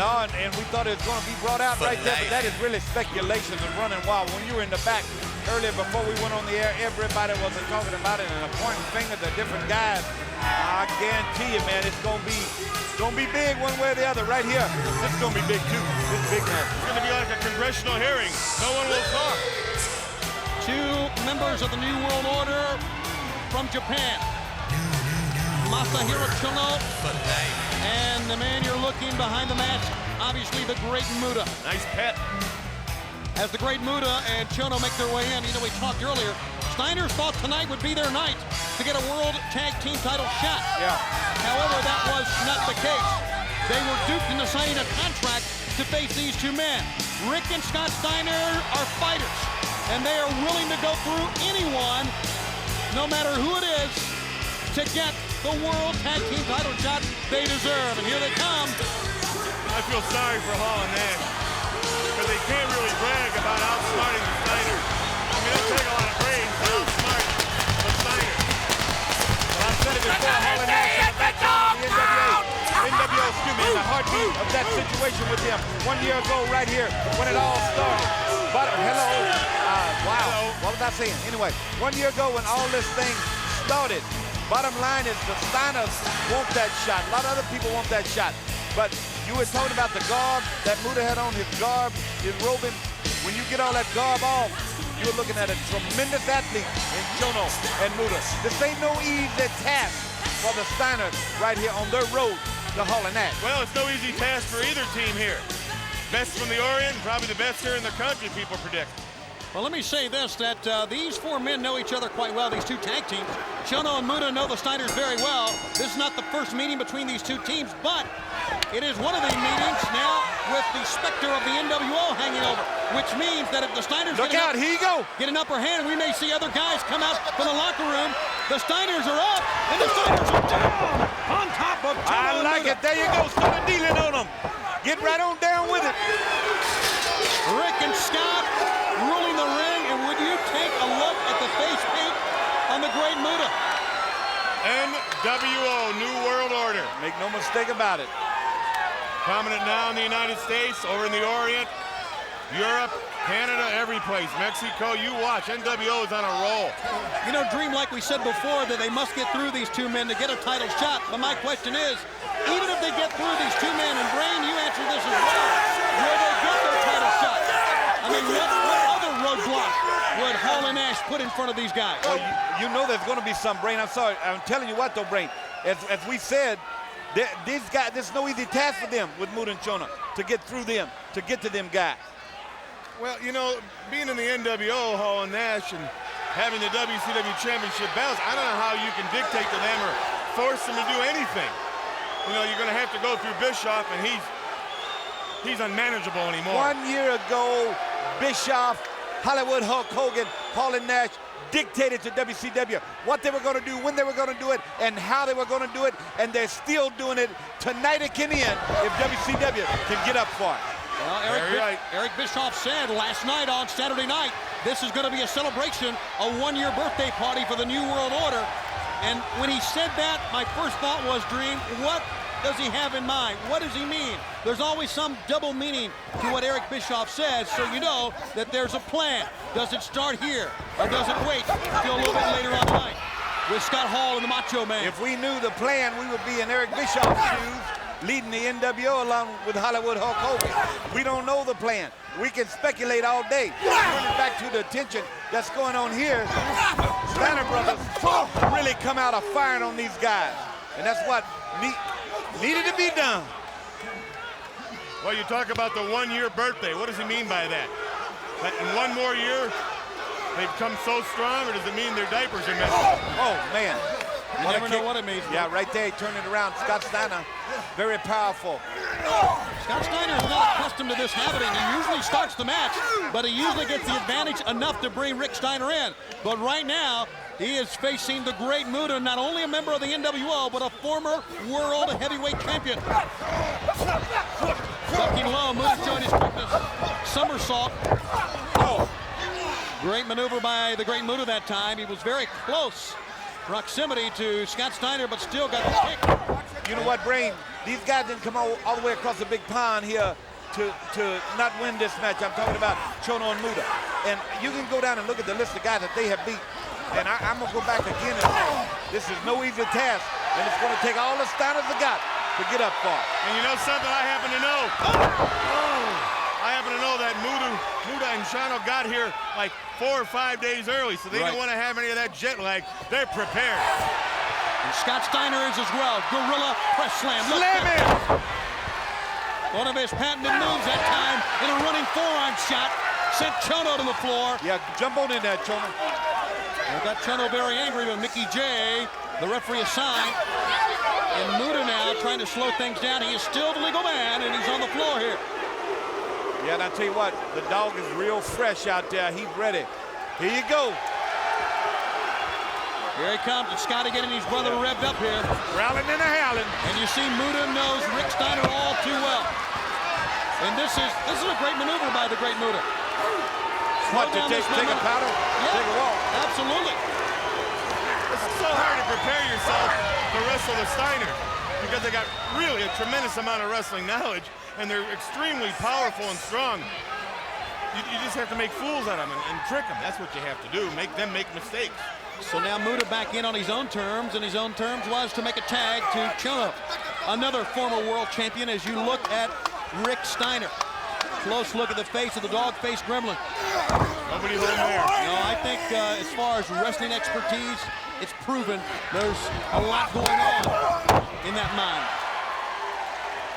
No, and we thought it was going to be brought out right there, but that is really speculations and running wild. When you were in the back earlier before we went on the air, everybody was talking about it and pointing fingers at different guys. I guarantee you, man, it's going to be big one way or the other right here. This is going to be big too. This is big, man. It's going to be like a congressional hearing. No one will talk. Two members of the New World Order from Japan. Masahiro Chono, and the man you're looking behind the mask, obviously the Great Muta. Nice pet. As the Great Muta and Chono make their way in, you know, we talked earlier, Steiners thought tonight would be their night to get a World Tag Team title shot. Yeah. However, that was not the case. They were duped into signing a contract to face these two men. Rick and Scott Steiner are fighters, and they are willing to go through anyone, no matter who it is, to get the World Tag Team title shot they deserve. And here they come. I feel sorry for Hall and Nash, because they can't really brag about outsmarting the Steiners. I mean, it'll take a lot of brains to outsmart the Steiners. Well, I've said it before, Hall and Nash in the back of the NWO, excuse me, the heartbeat of that situation with them. 1 year ago, right here, when it all started. But, hello. Wow, hello. What was I saying? Anyway, 1 year ago when all this thing started, bottom line is the Steiners want that shot. A lot of other people want that shot. But you were talking about the garb that Muta had on, his garb, his robing. When you get all that garb off, you're looking at a tremendous athlete in Chono and Muta. This ain't no easy task for the Steiners right here on their road to Hall and Nash. Well, it's no easy task for either team here. Best from the Orient, probably the best here in the country, people predict. Well, let me say this, that these four men know each other quite well, these two tag teams. Chono and Muta know the Steiners very well. This is not the first meeting between these two teams, but it is one of the meetings now with the specter of the NWO hanging over, which means that if the Steiners get an upper hand, we may see other guys come out from the locker room. The Steiners are up, and the Steiners are down on top of Chono. I like it. There you go. Start dealing on them. Get right on down with it. Rick and Scott ruling the ring, and would you take a look at the face paint on the Great Muta? NWO, New World Order. Make no mistake about it. Prominent now in the United States, over in the Orient, Europe, Canada, every place. Mexico, you watch. NWO is on a roll. You know, Dream, like we said before, that they must get through these two men to get a title shot. But my question is, even if they get through these two men, and Brain, you answer this as well, will they get their title shot? I mean, what other roadblock would Hall and Nash put in front of these guys? Well, you know there's going to be some, Brain. I'm sorry. I'm telling you what, though, Brain. As we said, these guys, there's no easy task for them with Muta and Chono to get through them, to get to them guys. Well, you know, being in the NWO, Hall and Nash, and having the WCW Championship belts, I don't know how you can dictate to them or force them to do anything. You know, you're going to have to go through Bischoff, and he's unmanageable anymore. 1 year ago, Bischoff, Hollywood Hulk Hogan, Hall and Nash dictated to WCW what they were going to do, when they were going to do it, and how they were going to do it, and they're still doing it tonight again if WCW can get up for it. Well, Eric Bischoff said last night on Saturday night, this is going to be a celebration, a one-year birthday party for the New World Order. And when he said that, my first thought was, Dream, what does he have in mind? What does he mean? There's always some double meaning to what Eric Bischoff says, so you know that there's a plan. Does it start here, or does it wait till a little bit later on tonight with Scott Hall and the Macho Man? If we knew the plan, we would be in Eric Bischoff's shoes, leading the NWO along with Hollywood Hulk Hogan. We don't know the plan. We can speculate all day. Turning back to the attention that's going on here, Steiner Brothers really come out of firing on these guys. And that's what needed to be done. Well, you talk about the one-year birthday. What does he mean by that? That in one more year, they've come so strong, or does it mean their diapers are messed up? Oh, man. You never know what it means. Yeah, right there, he turned it around. Scott Steiner, very powerful. Scott Steiner is not accustomed to this happening. He usually starts the match, but he usually gets the advantage enough to bring Rick Steiner in. But right now, he is facing the Great Muta, not only a member of the NWO, but a former world heavyweight champion. Ducking low, Muta showing his quickness. Somersault. Oh. Great maneuver by the Great Muta that time. He was very close proximity to Scott Steiner, but still got the kick. You know what, Brain? These guys didn't come all the way across the big pond here to not win this match. I'm talking about Chono and Muta. And you can go down and look at the list of guys that they have beat. And I'm going to go back again and say, this is no easy task. And it's going to take all the Steiners have got to get up far. And you know something I happen to know? I happen to know that Muta and Chono got here like 4 or 5 days early, so they didn't want to have any of that jet lag. They're prepared. And Scott Steiner is as well. Gorilla press slam. Slam it! One of his patented moves that time in a running forearm shot sent Chono to the floor. Yeah, jump on in there, Chono. And got Chono very angry, but Mickey J, the referee, assigned. And Muta now trying to slow things down. He is still the legal man, and he's on the floor here. Yeah, and I tell you what, the dog is real fresh out there. He's ready. Here you go. Here he comes, and Scotty getting his brother revved up here. Growling and a howling. And you see Muta knows Rick Steiner all too well. And this is a great maneuver by the great Muta. What, to take a powder? Yeah, take a walk? Absolutely. It's so hard to prepare yourself to wrestle the Steiner because they got really a tremendous amount of wrestling knowledge, and they're extremely powerful and strong. You just have to make fools out of them and trick them. That's what you have to do, make them make mistakes. So now Muta back in on his own terms, and his own terms was to make a tag to Chono. Another former world champion as you look at Rick Steiner. Close look at the face of the dog-faced gremlin. Nobody home there. No, I think as far as wrestling expertise, it's proven there's a lot going on in that mind.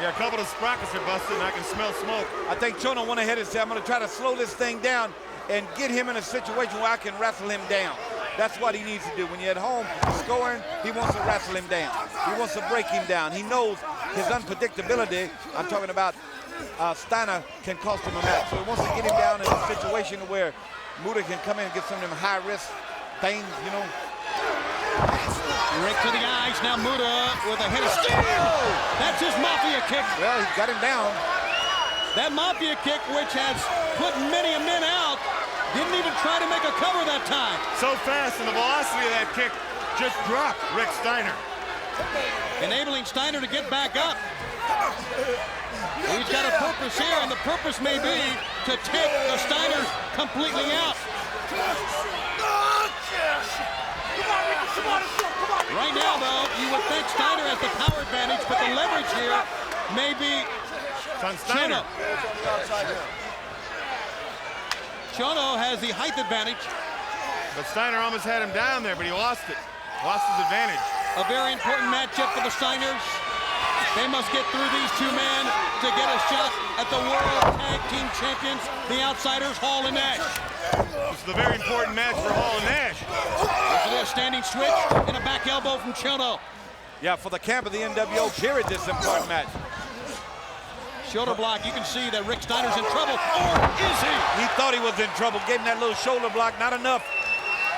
Yeah, a couple of sprockets are busted, and I can smell smoke. I think Chono went ahead and said, I'm going to try to slow this thing down and get him in a situation where I can wrestle him down. That's what he needs to do. When you're at home scoring, he wants to wrestle him down. He wants to break him down. He knows his unpredictability. I'm talking about Steiner can cost him a match. So he wants to get him down in a situation where Muta can come in and get some of them high-risk things, you know. Rick to the eyes. Now Muta with a head of steel. That's his Mafia kick. Well, he got him down. That Mafia kick, which has put many a man out, didn't even try to make a cover that time. So fast, and the velocity of that kick just dropped Rick Steiner. Enabling Steiner to get back up. He's got a purpose here, and the purpose may be to take the Steiners completely out. Right now, though, you would think Steiner has the power advantage, but the leverage here may be Steiner. Chono has the height advantage. But Steiner almost had him down there, but he lost it. Lost his advantage. A very important matchup for the Steiners. They must get through these two men to get a shot at the World Tag Team Champions, the Outsiders, Hall and Nash. This is a very important match for Hall and Nash. This is a standing switch and a back elbow from Chono. Yeah, for the camp of the NWO, period, this important match. Shoulder block, you can see that Rick Steiner's in trouble, or is he? He thought he was in trouble, getting that little shoulder block, not enough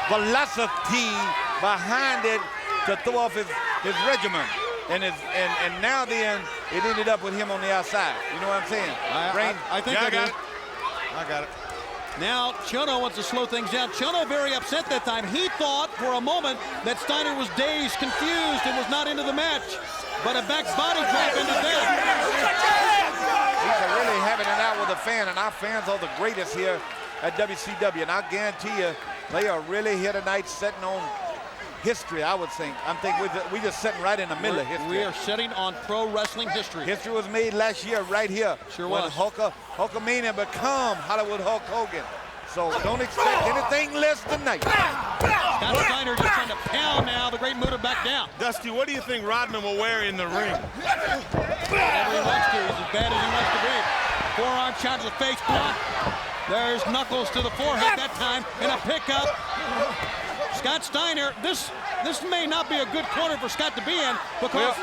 velocity behind it to throw off his regimen. And now then, it ended up with him on the outside. You know what I'm saying? I think yeah, I got it. I got it. Now, Chono wants to slow things down. Chono very upset that time. He thought for a moment that Steiner was dazed, confused, and was not into the match. But a back body drop into that. He's really having it out with a fan, and our fans are the greatest here at WCW. And I guarantee you, they are really here tonight setting on history, I would think. I'm thinking we're just sitting right in the middle of history. We are sitting on pro wrestling history. History was made last year right here. Sure when was. Hulkamania become Hollywood Hulk Hogan. So don't expect anything less tonight. Scott Steiner just trying to pound now the great Muta back down. Dusty, what do you think Rodman will wear in the ring? Whatever he wants to. He's as bad as he wants to be. Forearm shot to the face block. There's knuckles to the forehead that time, and a pickup. Scott Steiner, this may not be a good corner for Scott to be in because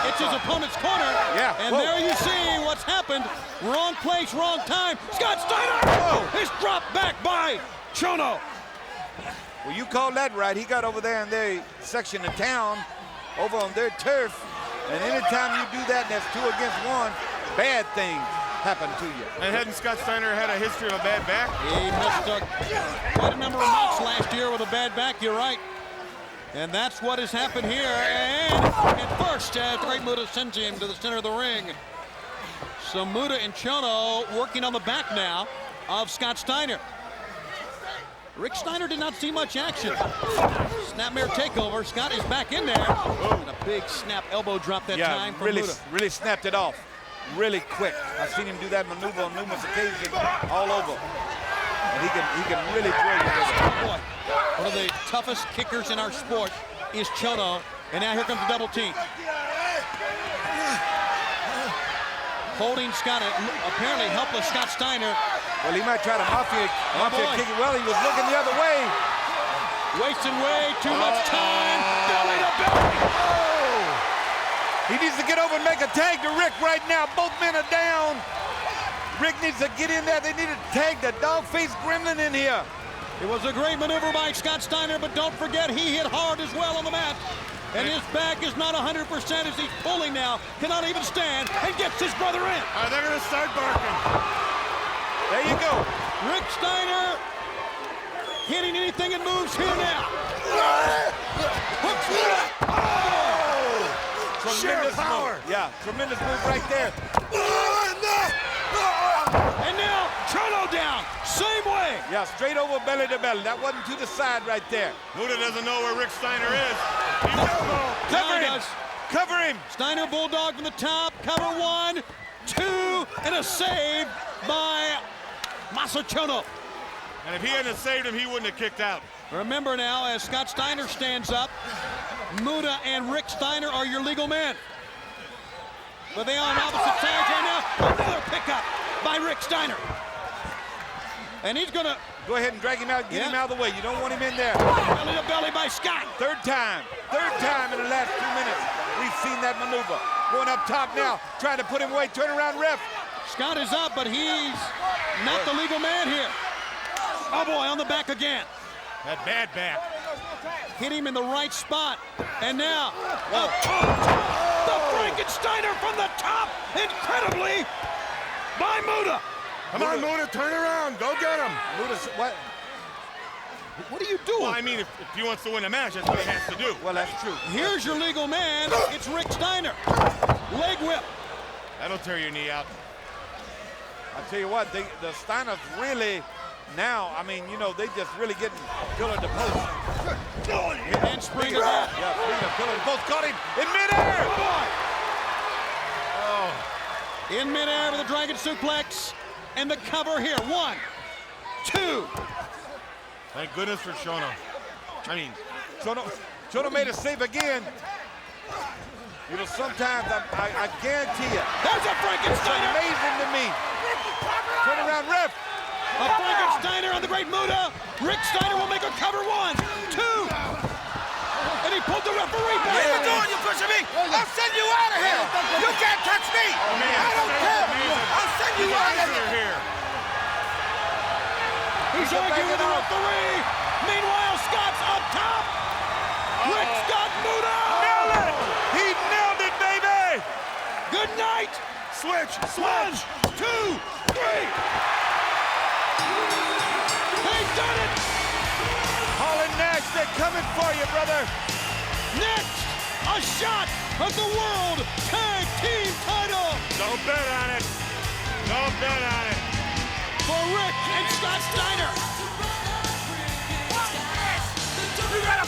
it's his opponent's corner. Yeah. And there you see what's happened. Wrong place, wrong time. Scott Steiner is dropped back by Chono. Well, you call that right. He got over there in their section of town, over on their turf. And anytime you do that and that's 2 against 1, bad things happen to you. And hadn't Scott Steiner had a history of a bad back? He missed quite a number of months last year with a bad back, you're right. And that's what has happened here. And first, great Muta sends him to the center of the ring. So Muta and Chono working on the back now of Scott Steiner. Rick Steiner did not see much action. Snapmare takeover. Scott is back in there. And a big snap elbow drop that time from Muta. Really snapped it off. Really quick. I've seen him do that maneuver on numerous occasions all over. And he can really drill you with it. Boy, one of the toughest kickers in our sport is Chono. And now here comes the double team. Holding Scott, apparently helpless Scott Steiner. Well, he might try to mafia kick it. Well, he was looking the other way. Wasting way too much time. Belly to belly. Oh! He needs to get over and make a tag to Rick right now. Both men are down. Rick needs to get in there. They need to tag the dog-faced gremlin in here. It was a great maneuver by Scott Steiner, but don't forget he hit hard as well on the mat. And his back is not 100% as he's pulling now. Cannot even stand and gets his brother in. They're going to start barking. There you go. Rick Steiner hitting anything that moves here now. Tremendous power. Yeah, tremendous move right there. And now Chono down, same way. Yeah, straight over belly to belly. That wasn't to the side right there. Muta doesn't know where Rick Steiner is. Cover him. Cover him. Steiner bulldog from the top. Cover 1, 2, and a save by Masahiro Chono. And if he hadn't saved him, he wouldn't have kicked out. Remember now, as Scott Steiner stands up, Muta and Rick Steiner are your legal men. But they are on opposite sides right now. Another pickup by Rick Steiner. And he's gonna go ahead and drag him out, get him out of the way. You don't want him in there. Belly to belly by Scott. Third time in the last 2 minutes. We've seen that maneuver. Going up top now, trying to put him away. Turn around, ref. Scott is up, but he's not the legal man here. Oh boy, on the back again. That bad back. Hit him in the right spot. And now, the Frankensteiner from the top, incredibly, by Muta. Come on, Muta, turn around. Go get him. Muta's, what? What are you doing? Well, I mean, if he wants to win a match, that's what he has to do. Well, that's true. Here's your legal man. It's Rick Steiner. Leg whip. That'll tear your knee out. I tell you what, the Steiners really now, I mean, you know, they just really getting pillar to post. And Springer back. Yeah, Springer, pillar to post. Caught him in midair. Oh. In midair with a dragon suplex. And the cover here. 1, 2. Thank goodness for Chono. I mean, Chono made a save again. You know, sometimes I guarantee you. There's a Frankensteiner. It's amazing to me. Turn around, ref. A Frankensteiner on the great Muta. Rick Steiner will make a cover 1, 2. And he pulled the referee back. What are you doing? You pushing me? I'll send you out of here. You can't touch me. I don't care. I'll send you out of here. He's arguing with the referee. Meanwhile, Scott's up top. Rick's got Muta. Nailed it. He nailed it, baby. Good night. Switch. 1, 2, 3. They've done it. Hall and Nash, they're coming for you, brother. Next, a shot at the World Tag Team title. Don't bet on it. Don't bet on it. For Rick and Scott Steiner. You gotta